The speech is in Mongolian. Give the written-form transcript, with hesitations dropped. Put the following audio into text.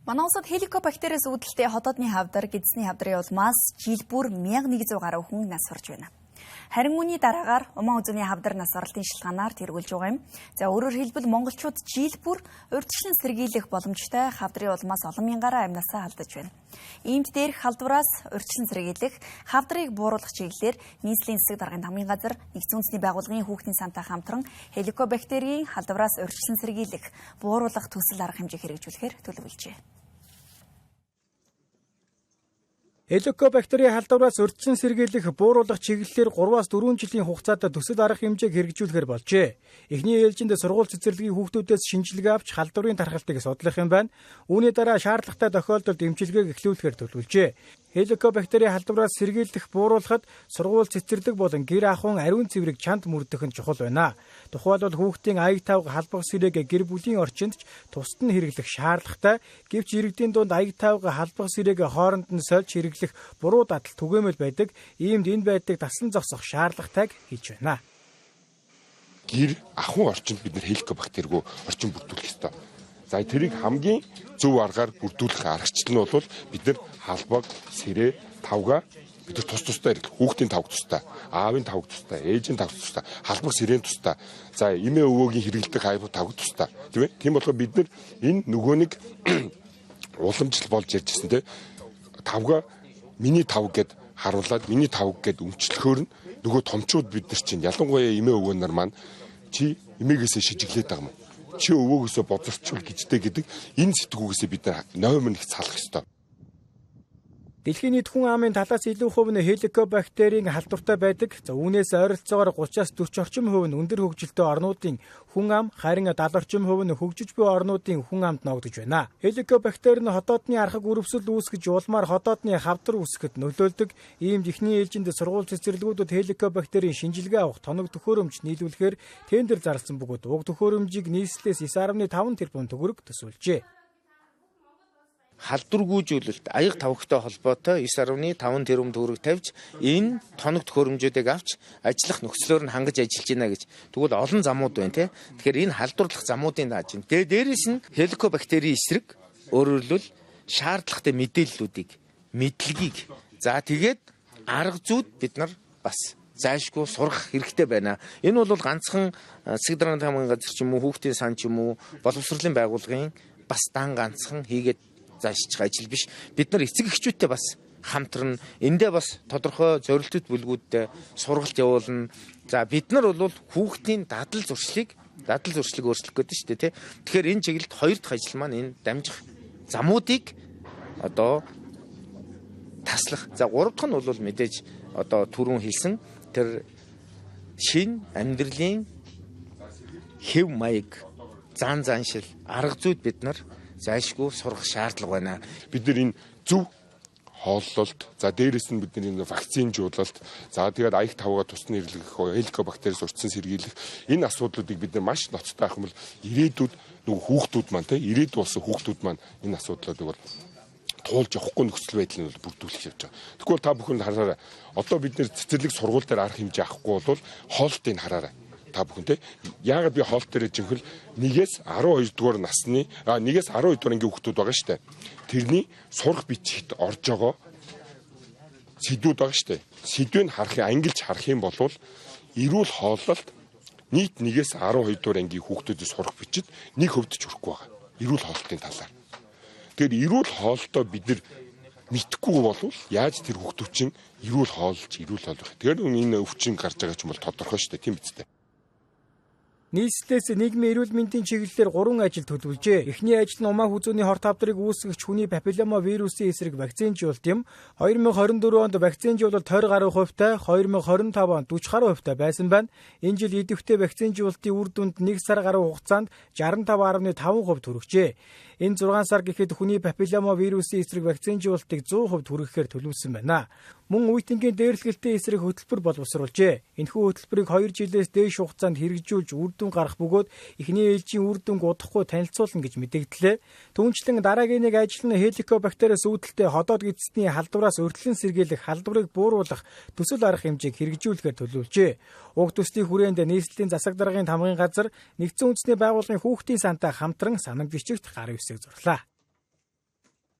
Манай улсад хеликобактериас үүдэлтэй хотоодны хавдар, гидсний хавдрын улмаас жил бүр 1100 гаруй хүн нас орж байна. Харин үүний дараагаар Уман үзүүний хавдар нас оролтын шилтгаанаар тэргүүлж байгаа юм. За өөрөөр хэлбэл монголчууд жил бүр урьдчилан сэргийлэх боломжтой хавдрын улмаас олон мянгаараа амьнасаа алдаж байна. Иймд дээрх халдвараас урьдчилан сэргийлэх, хавдрыг бууруулах чиглэлээр нийслэлийн засаг даргын хамгийн газар, Нэгдсэн үндэсний байгууллагын хүүхдийн сантай хамтран хеликобактерийн халдвараас урьдчилан сэргийлэх, бууруулах төсөл арга хэмжээ хэрэгжүүлэхээр төлөвлөжээ. Хеликобактерийн халдвараас урьдчилан сэргийлэх, бууруулах чиглэлээр 3-4 жилийн хугацаанд төсөл арга хэмжээг хэрэгжүүлэхээр болжээ. Эхний ээлжинд сургууль цэцэрлэгийн хүүхдүүдээс шинжилгээ авч халдварын тархалтыг судлах юм байна. Үүний дараа шаардлагатай тохиолдолд эмчилгээг эхлүүлэхээр төлөвлөжээ. Хеликобактерийн халдвараас сэргийлэх, бууруулахад сургууль цэцэрлэг болон гэр ахуйн ариун цэврийг чанд мөрдөх нь чухал байна. Тухайлбал хүүхдийн аяг тавга халбах сэрээг гэр бүлийн орчинд тусад нь хэрэглэх шаардлагатай. Гэвч иргэдийн дунд аяг тавга халбах сэрээг хооронд нь сольж хэрэглэх буруу дадал түгээмэл байдаг. Иймд энэ байдлыг таслан зогсоох шаардлагатайг хийж байна. Гэр ахуйн орчинд бид нэр хеликобактергүй орчин бүрдүүлэх ёстой. За тэрийг хамгийн зөв аргаар бүрдүүлэх аргачлал нь бол бид нар халбаг, сэрээ, тавга бид нар тусдаа хэрэглэх. Хүүхдийн тавга тусдаа, аавын тавга тусдаа, ээжийн тавга тусдаа, халбаг, сэрээн тусдаа. За эмээ өвөөгийн хэрэглэдэг хайв тавга тусдаа. Тийм ээ. Тийм болохоор бид нар энэ нөгөө нэг уламжлал болж ярьжсэн те тавга миний тавг гэд харуулад миний тавг гэд өмчлөхөөр нь нөгөө томчууд бид нар чинь ялангуяа эмээ өвөө нар маань чи эмээгээсээ шижиглээд байгаа юм. Чи өвөөгөөсөө бозорчвол гэжтэй гэдэг энэ сэтгүүгээс бид нар ноймон их салах ёстой. Дэлхийн нийт хүн амын талаас илүү хувь нь хеликобактерийн халдвартай байдаг. За үүнээс ойролцоогоор 30-аас 40 орчим хувь нь өндөр хөгжилтэй орнуудын хүн ам, харин 70 орчим хувь нь хөгжиж буй орнуудын хүн амд ногдож байна. Хеликобактер нь хотоодны архаг үрвсэл үүсгэж улмаар хотоодны хавдар үүсгэхэд нөлөөлдөг. Иймд эхний ээлжинд сургууль цэцэрлэгүүдэд хеликобактерийн шинжилгээ авах тоног төхөөрөмж нийлүүлэхээр тендер зарласан бөгөөд уг төхөөрөмжийг нийслэлээс 9.5 тэрбум төгрөг төсөөлжээ. Халдваргүйжүүлэлт аяг тавхтай холбоотой 9.5 тэрбум төгрөг тавьж энэ тоног төхөөрөмжүүдийг авч ажиллах нөхцлөөр нь хангаж ажиллаж байна гэж. Тэгвэл олон замууд байна те. Тэгэхээр энэ халдварлах замуудын дааж юм. Тэгээ дээрэс нь хеликобактерийн эсрэг өөрөөр хэлбэл шаардлагатай мэдээллүүдийг, мэдлэгийг за тэгээд арга зүйд бид нар бас зайлшгүй сурах хэрэгтэй байна. Энэ бол ганцхан засаг даргын хамгийн газар ч юм уу, хүүхдийн сан ч юм уу, боловсролын байгууллагын бас дан ганцхан хийгээд заашчих ажил биш. Бид нар эцэг эхчүүдтэй бас хамтран эндээ бас тодорхой зорилтууд бүлгүүдтэй сургалт явуулна. За бид нар бол хүүхдийн дадал зуршлыг өөрчлөх гэдэг шүү дээ тий. Тэгэхээр энэ чиглэлд хоёр дахь ажил маань энэ дамжих замуудыг одоо таслах. За гурав дахь нь бол мэдээж одоо түрүүн хэлсэн тэр шин амьдралын хэв маяг, зан заншил, арга зүйд бид нар зайлшгүй сурах шаардлага байна. Бид нар энэ зөв хооллолт, за дээрэс нь бид нар энэ вакцинжуулалт, за тэгээд аяг тавгаа тусны хэрэглэх, хеликобактериас урьдчилан сэргийлэх энэ асуудлуудыг бид нар маш ноцтой авах юм бол ирээдүйд нөгөө хүүхдүүд маань ирээдүйд болсон хүүхдүүд маань энэ асуудлуудыг бол туулж явахгүй нөхцөл байдлыг бол бүрдүүлэх явж байгаа. Тэгвэл та бүхэн хараарай. Одоо бид нар цэцэрлэг сургууль дээр арга хэмжээ авахгүй бол хоолтыг хараарай. Та бүхэн те яагаад би хоолт дээр жинхэнэ 1-ээс 12 дугаар насны 1-ээс 12 дугаар ангийн хүүхдүүд байгаа штэ. Тэрний сурах бичигт орж байгаа сэдвүүд байгаа штэ. Сэдвийг ангилж харах юм бол эрүүл хооллолт нийт 1-ээс 12 дугаар ангийн хүүхдүүдийн сурах бичид 1% ч хүрэхгүй байгаа. Эрүүл хоолтын талаар. Тэгэхээр эрүүл хоолтоо бид нар мэдхгүй бол яаж тэр хүүхдүүд чинь эрүүл хоолж эрүүл хоолох. Тэгэхээр энэ өвчин гарч байгаа ч юм бол тодорхой штэ тийм биз дээ. Нийслэлээс нийгмийн эрүүл мэндийн чиглэлээр 3 ажил төлөвлөжээ. Эхний ажил нь Уман үзүүний хорт хавдрыг үүсгэгч хүний папиллома вирусын эсрэг вакцинжуулалт юм. 2024 онд вакцинжуулалт 20 гаруй хувьтай, 2025 онд 40 гаруй хувьтай байсан байна. Энэ жил идэвхтэй вакцинжуулалтын үр дүнд 1 сар гаруй хугацаанд 65.5% хүргэжээ. Энэ 6 сар гэхэд хүний папиллома вирусын эсрэг вакцинжуулалтыг 100% хүргэхээр төлөвлөсөн байна. Мөн үеийнгийн дээрлэхэлтэй эсрэг хөтөлбөр боловсруулжээ. Энэхүү хөтөлбөрийг 2 жилээс дээш хугацаанд хэрэгжүүлж үр дүн гарах бөгөөд эхний ээлжийн үр дүнг удахгүй танилцуулна гэж мэдэгдлээ. Түүнчлэн дараагийн нэг ажил нь хеликобактериас үүдэлтэй хотоод гидсний халдвараас урьдчилан сэргийлэх, халдварыг бууруулах төсөл арга хэмжээг хэрэгжүүлэхээр төлөвлөжээ. Уг төслийн хүрээнд нийслэлийн засаг даргын хамгийн газар, Нэгдсэн үндэсний байгууллагын хүүхдийн сантай хамтран санамж бичигт гар үсэг зурлаа.